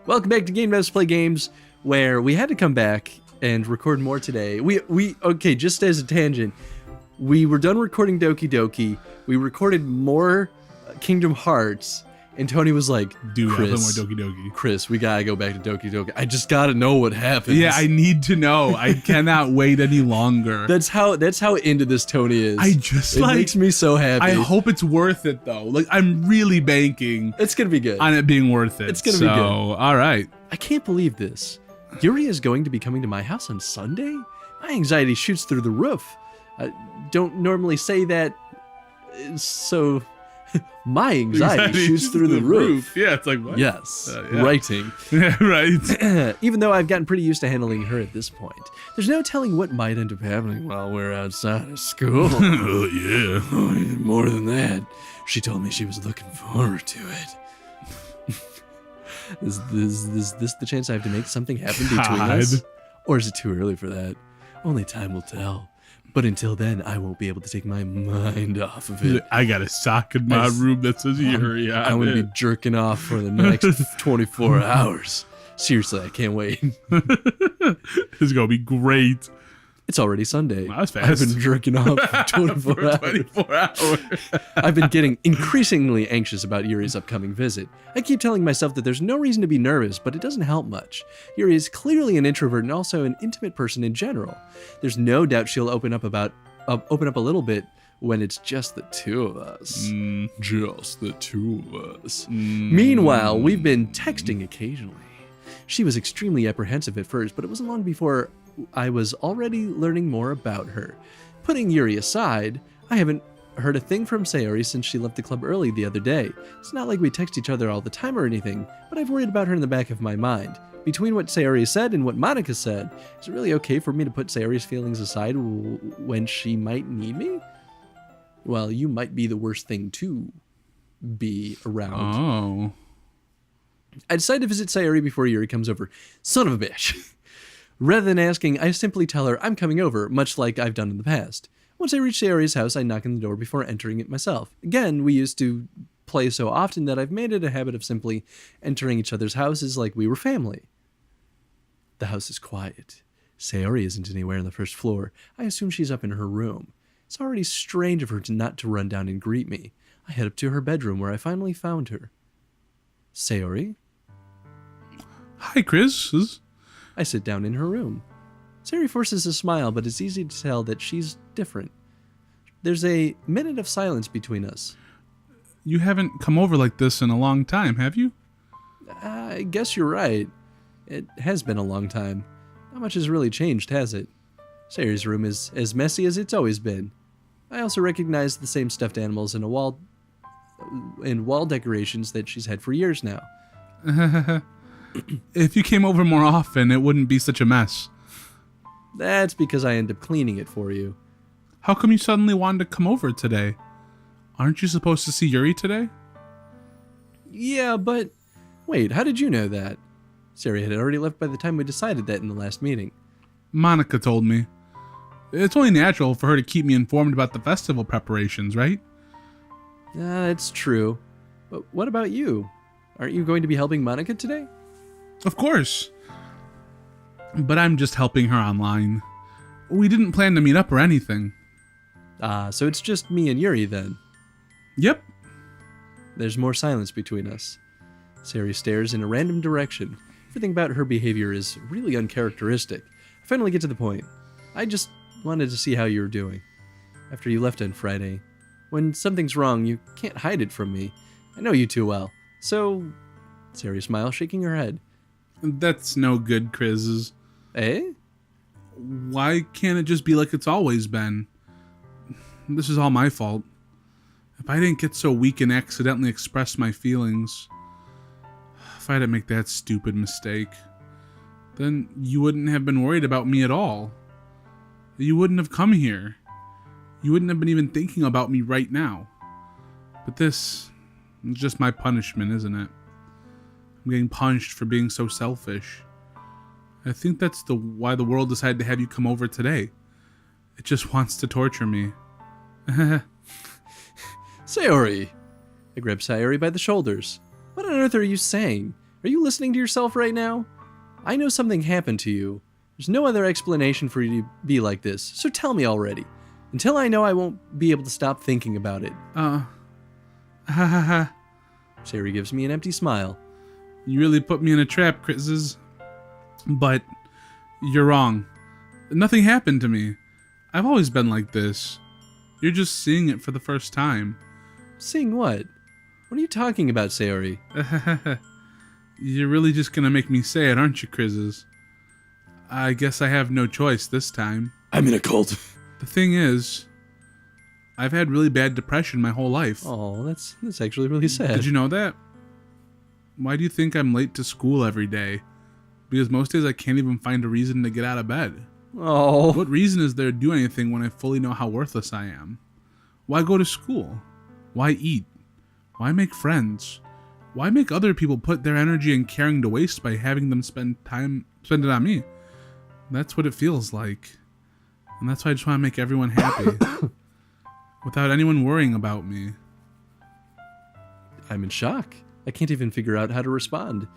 Welcome back to Game Devs Play Games, where we had to come back and record more today. Okay, just as a tangent, we were done recording Doki Doki. We recorded more Kingdom Hearts, and Tony was like, Dude, Chris, more Doki Doki. Chris, we gotta go back to Doki Doki. I just gotta know what happens. Yeah, I need to know. I cannot wait any longer. That's how into this Tony is. It makes me so happy. I hope it's worth it though. Like, I'm really banking it's gonna be good on it being worth it. It's gonna be good. All right. I can't believe this. Yuri is going to be coming to my house on Sunday? My anxiety shoots through the roof. I don't normally say that, so my anxiety shoots through the roof. Yeah, it's like, what? Yes, yeah. Writing. Yeah, right. Even though I've gotten pretty used to handling her at this point, there's no telling what might end up happening while we're outside of school. Oh, yeah. More than that, she told me she was looking forward to it. Is this the chance I have to make something happen between us? Or is it too early for that? Only time will tell. But until then, I won't be able to take my mind off of it. I got a sock in my room that says Yuri. I'm going to be jerking off for the next 24 hours. Seriously, I can't wait. This is going to be great. It's already Sunday. Wow, that's fast. I've been jerking off for 24 hours. 24 hours. I've been getting increasingly anxious about Yuri's upcoming visit. I keep telling myself that there's no reason to be nervous, but it doesn't help much. Yuri is clearly an introvert and also an intimate person in general. There's no doubt she'll open up a little bit when it's just the two of us. Just the two of us. Meanwhile, we've been texting occasionally. She was extremely apprehensive at first, but it wasn't long before I was already learning more about her. Putting Yuri aside, I haven't heard a thing from Sayori since she left the club early the other day. It's not like we text each other all the time or anything, but I've worried about her in the back of my mind. Between what Sayori said and what Monica said, is it really okay for me to put Sayori's feelings aside when she might need me? Well, you might be the worst thing to be around. Oh. I decided to visit Sayori before Yuri comes over. Son of a bitch. Rather than asking, I simply tell her I'm coming over, much like I've done in the past. Once I reach Sayori's house, I knock on the door before entering it myself. Again, we used to play so often that I've made it a habit of simply entering each other's houses like we were family. The house is quiet. Sayori isn't anywhere on the first floor. I assume she's up in her room. It's already strange of her not to run down and greet me. I head up to her bedroom where I finally found her. Sayori? Hi, Chris. I sit down in her room. Sayori forces a smile, but it's easy to tell that she's different. There's a minute of silence between us. You haven't come over like this in a long time, have you? I guess you're right. It has been a long time. Not much has really changed, has it? Sayori's room is as messy as it's always been. I also recognize the same stuffed animals in wall decorations that she's had for years now. If you came over more often, it wouldn't be such a mess. That's because I end up cleaning it for you. How come you suddenly wanted to come over today? Aren't you supposed to see Yuri today? Yeah, but... Wait, how did you know that? Sayori had already left by the time we decided that in the last meeting. Monica told me. It's only natural for her to keep me informed about the festival preparations, right? That's true. But what about you? Aren't you going to be helping Monica today? Of course. But I'm just helping her online. We didn't plan to meet up or anything. So it's just me and Yuri then. Yep. There's more silence between us. Sayori stares in a random direction. Everything about her behavior is really uncharacteristic. I finally get to the point. I just wanted to see how you were doing. After you left on Friday. When something's wrong, you can't hide it from me. I know you too well. So... Sayori smiles, shaking her head. That's no good, Chris. Eh? Why can't it just be like it's always been? This is all my fault. If I didn't get so weak and accidentally express my feelings, if I didn't make that stupid mistake, then you wouldn't have been worried about me at all. You wouldn't have come here. You wouldn't have been even thinking about me right now. But this is just my punishment, isn't it? I'm getting punished for being so selfish. I think that's why the world decided to have you come over today. It just wants to torture me. Sayori! I grab Sayori by the shoulders. What on earth are you saying? Are you listening to yourself right now? I know something happened to you. There's no other explanation for you to be like this, so tell me already. Until I know, I won't be able to stop thinking about it. Ha ha ha. Sayori gives me an empty smile. You really put me in a trap, Chris's. But you're wrong. Nothing happened to me. I've always been like this. You're just seeing it for the first time. Seeing what? What are you talking about, Sayori? You're really just gonna make me say it, aren't you, Chris's? I guess I have no choice this time. I'm in a cult. The thing is, I've had really bad depression my whole life. Oh, that's actually really sad. Did you know that? Why do you think I'm late to school every day? Because most days I can't even find a reason to get out of bed. Oh. What reason is there to do anything when I fully know how worthless I am? Why go to school? Why eat? Why make friends? Why make other people put their energy and caring to waste by having them spend it on me? That's what it feels like. And that's why I just want to make everyone happy. Without anyone worrying about me. I'm in shock. I can't even figure out how to respond.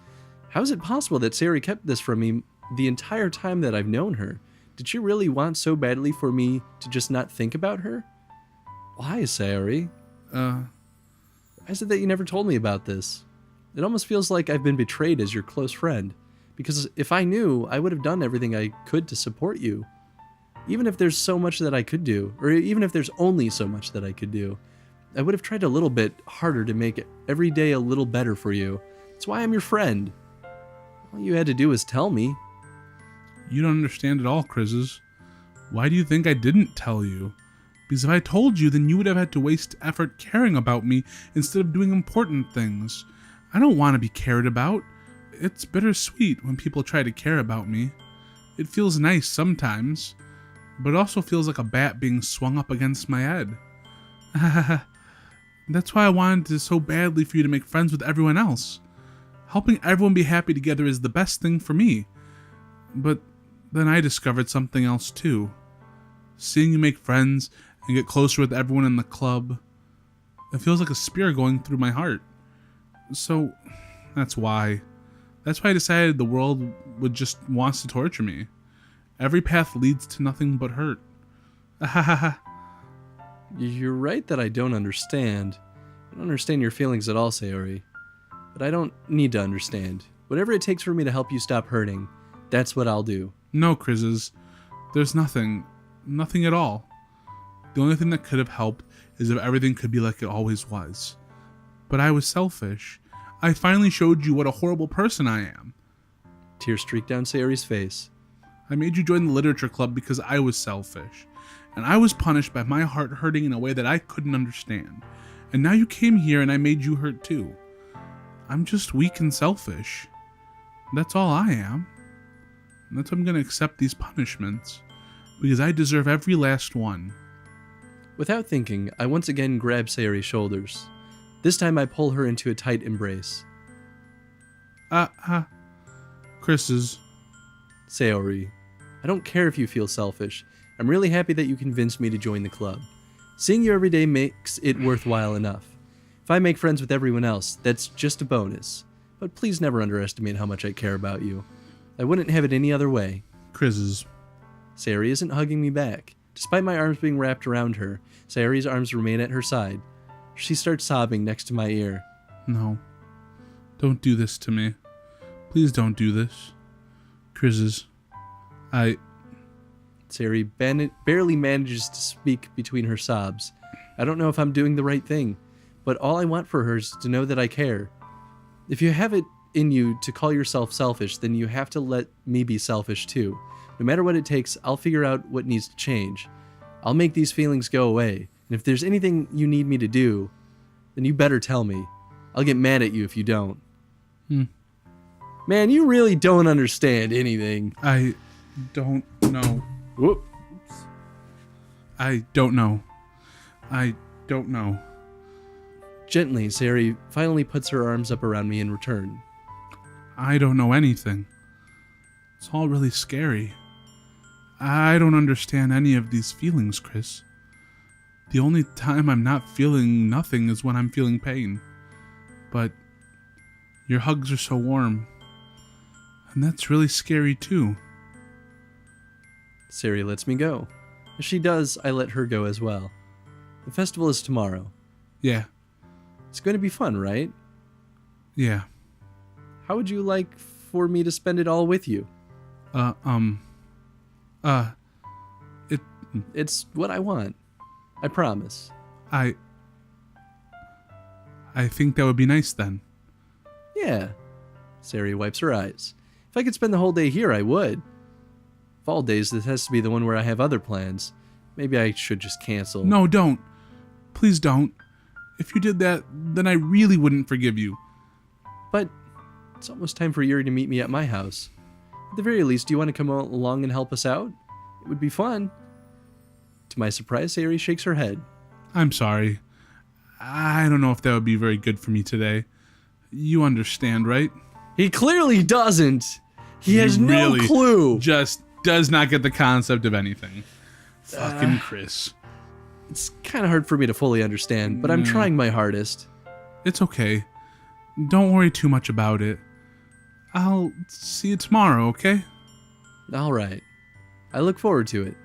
How is it possible that Sayori kept this from me the entire time that I've known her? Did she really want so badly for me to just not think about her? Why, Sayori? Why is it that you never told me about this? It almost feels like I've been betrayed as your close friend. Because if I knew, I would have done everything I could to support you. Even if there's so much that I could do, or even if there's only so much that I could do, I would have tried a little bit harder to make every day a little better for you. That's why I'm your friend. All you had to do was tell me. You don't understand at all, Chris's. Why do you think I didn't tell you? Because if I told you, then you would have had to waste effort caring about me instead of doing important things. I don't want to be cared about. It's bittersweet when people try to care about me. It feels nice sometimes, but it also feels like a bat being swung up against my head. That's why I wanted so badly for you to make friends with everyone else. Helping everyone be happy together is the best thing for me. But then I discovered something else too. Seeing you make friends and get closer with everyone in the club, it feels like a spear going through my heart. So that's why I decided the world would just wants to torture me. Every path leads to nothing but hurt. You're right that I don't understand. I don't understand your feelings at all, Sayori. But I don't need to understand. Whatever it takes for me to help you stop hurting, that's what I'll do. No, Chris's. There's nothing at all. The only thing that could have helped is if everything could be like it always was. But I was selfish. I finally showed you what a horrible person I am. Tears streaked down Sayori's face. I made you join the literature club because I was selfish. And I was punished by my heart hurting in a way that I couldn't understand. And now you came here and I made you hurt too. I'm just weak and selfish. That's all I am. And that's why I'm going to accept these punishments. Because I deserve every last one. Without thinking, I once again grab Sayori's shoulders. This time I pull her into a tight embrace. Chris's. Sayori, I don't care if you feel selfish. I'm really happy that you convinced me to join the club. Seeing you every day makes it worthwhile enough. If I make friends with everyone else, that's just a bonus. But please never underestimate how much I care about you. I wouldn't have it any other way. Chris's. Sayori isn't hugging me back. Despite my arms being wrapped around her, Sayori's arms remain at her side. She starts sobbing next to my ear. No. Don't do this to me. Please don't do this. Chris's. Sayori barely manages to speak between her sobs. I don't know if I'm doing the right thing, but all I want for her is to know that I care. If you have it in you to call yourself selfish, then you have to let me be selfish too. No matter what it takes, I'll figure out what needs to change. I'll make these feelings go away, and if there's anything you need me to do, then you better tell me. I'll get mad at you if you don't. Man, you really don't understand anything. I don't know. Whoops. I don't know. I don't know. Gently, Sayori finally puts her arms up around me in return. I don't know anything. It's all really scary. I don't understand any of these feelings, Chris. The only time I'm not feeling nothing is when I'm feeling pain. But Your hugs are so warm. And that's really scary too. Sayori lets me go. If she does, I let her go as well. The festival is tomorrow. Yeah. It's going to be fun, right? Yeah. How would you like for me to spend it all with you? It's what I want. I promise. I think that would be nice then. Yeah. Sayori wipes her eyes. If I could spend the whole day here, I would. Fall days, this has to be the one where I have other plans. Maybe I should just cancel. No, don't. Please don't. If you did that, then I really wouldn't forgive you. But it's almost time for Yuri to meet me at my house. At the very least, do you want to come along and help us out? It would be fun. To my surprise, Sayori shakes her head. I'm sorry. I don't know if that would be very good for me today. You understand, right? He clearly doesn't. He has no really clue. Just does not get the concept of anything. Fucking Chris. It's kind of hard for me to fully understand, but I'm trying my hardest. It's okay. Don't worry too much about it. I'll see you tomorrow, okay? All right. I look forward to it.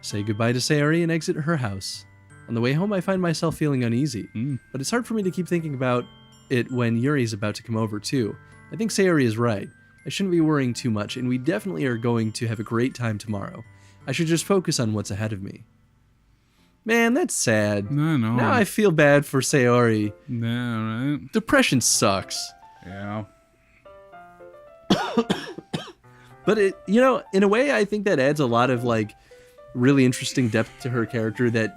Say goodbye to Sayori and exit her house. On the way home, I find myself feeling uneasy, but it's hard for me to keep thinking about it when Yuri's about to come over too. I think Sayori is right. I shouldn't be worrying too much, and we definitely are going to have a great time tomorrow. I should just focus on what's ahead of me. Man, that's sad. No. Now I feel bad for Sayori. Yeah, right? Depression sucks. Yeah. But it, in a way, I think that adds a lot of really interesting depth to her character that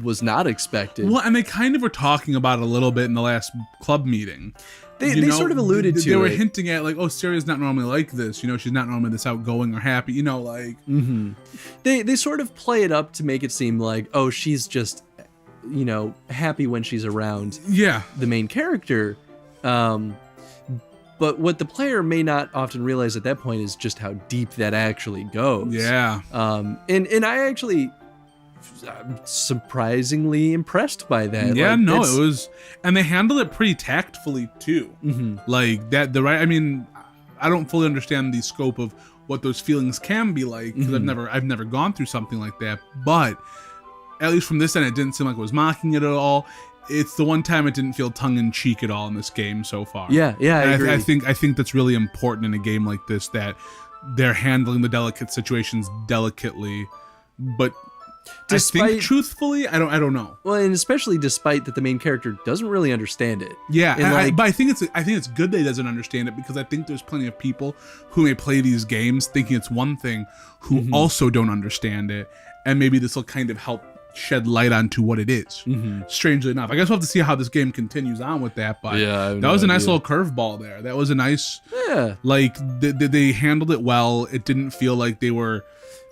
was not expected. Well, and they kind of were talking about it a little bit in the last club meeting. They sort of alluded to it. They were hinting at oh, Sarah's not normally like this. She's not normally this outgoing or happy. Mm-hmm. They sort of play it up to make it seem like, oh, she's just, happy when she's around the main character. But what the player may not often realize at that point is just how deep that actually goes. Yeah. And I actually... I'm surprisingly impressed by that. Yeah, it was, and they handled it pretty tactfully too. Like that, I mean, I don't fully understand the scope of what those feelings can be like because I've never gone through something like that. But at least from this end, it didn't seem like it was mocking it at all. It's the one time it didn't feel tongue in cheek at all in this game so far. Yeah, I agree. I think that's really important in a game like this, that they're handling the delicate situations delicately, but. I think truthfully, I don't know. Well, and especially despite that the main character doesn't really understand it. Yeah, but I think it's good that he doesn't understand it, because I think there's plenty of people who may play these games thinking it's one thing who also don't understand it, and maybe this will kind of help shed light onto what it is. Strangely enough, I guess we'll have to see how this game continues on with that. But that was a nice little curveball there. That was a nice, they handled it well. It didn't feel like they were.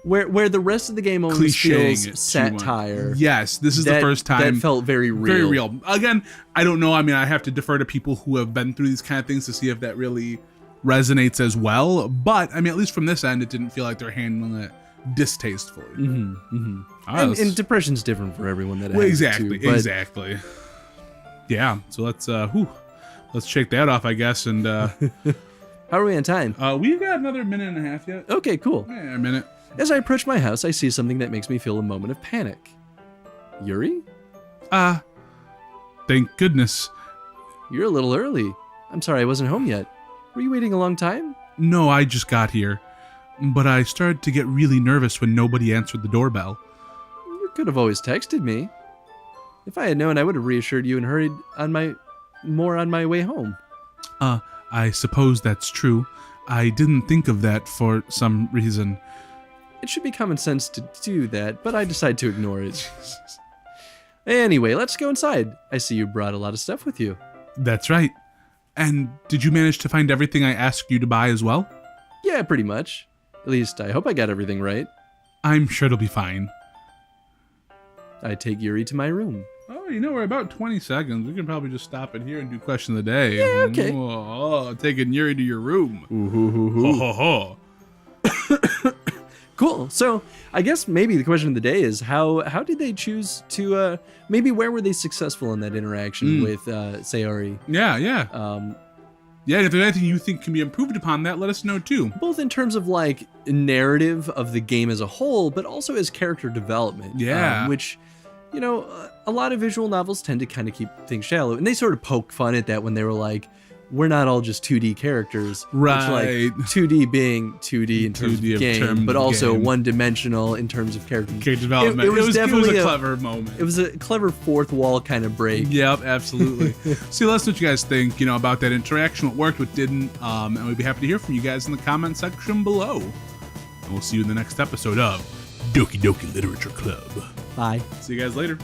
Where the rest of the game almost feels satire. Yes, this is the first time that felt very real. Very real. Again, I don't know. I mean, I have to defer to people who have been through these kind of things to see if that really resonates as well. But I mean, at least from this end, it didn't feel like they're handling it distastefully. And depression's different for everyone. Exactly. Yeah. So let's shake that off, I guess. And how are we on time? We've got another minute and a half yet. Okay, cool. Yeah, a minute. As I approach my house, I see something that makes me feel a moment of panic. Yuri? Thank goodness. You're a little early. I'm sorry I wasn't home yet. Were you waiting a long time? No, I just got here. But I started to get really nervous when nobody answered the doorbell. You could have always texted me. If I had known, I would have reassured you and hurried on my way home. I suppose that's true. I didn't think of that for some reason. It should be common sense to do that, but I decide to ignore it. Anyway, let's go inside. I see you brought a lot of stuff with you. That's right. And did you manage to find everything I asked you to buy as well? Yeah, pretty much. At least, I hope I got everything right. I'm sure it'll be fine. I take Yuri to my room. Oh, we're about 20 seconds. We can probably just stop it here and do question of the day. Yeah, okay. Oh, taking Yuri to your room. Ooh, hoo, hoo, hoo. Ho, ho, ho. Cool. So I guess maybe the question of the day is how did they choose to maybe where were they successful in that interaction with Sayori? Yeah. Yeah, and if there's anything you think can be improved upon that, let us know too. Both in terms of like narrative of the game as a whole, but also as character development. Yeah. Which, you know, a lot of visual novels tend to kind of keep things shallow. And they sort of poke fun at that when they were like, we're not all just 2D characters. Right. Which, like 2D being 2D in terms 2D of game, but also game. one-dimensional in terms of character development. It was definitely a clever moment. It was a clever fourth wall kind of break. Yep, absolutely. See, let us know what you guys think, about that interaction, what worked, what didn't, and we'd be happy to hear from you guys in the comment section below. And we'll see you in the next episode of Doki Doki Literature Club. Bye. See you guys later.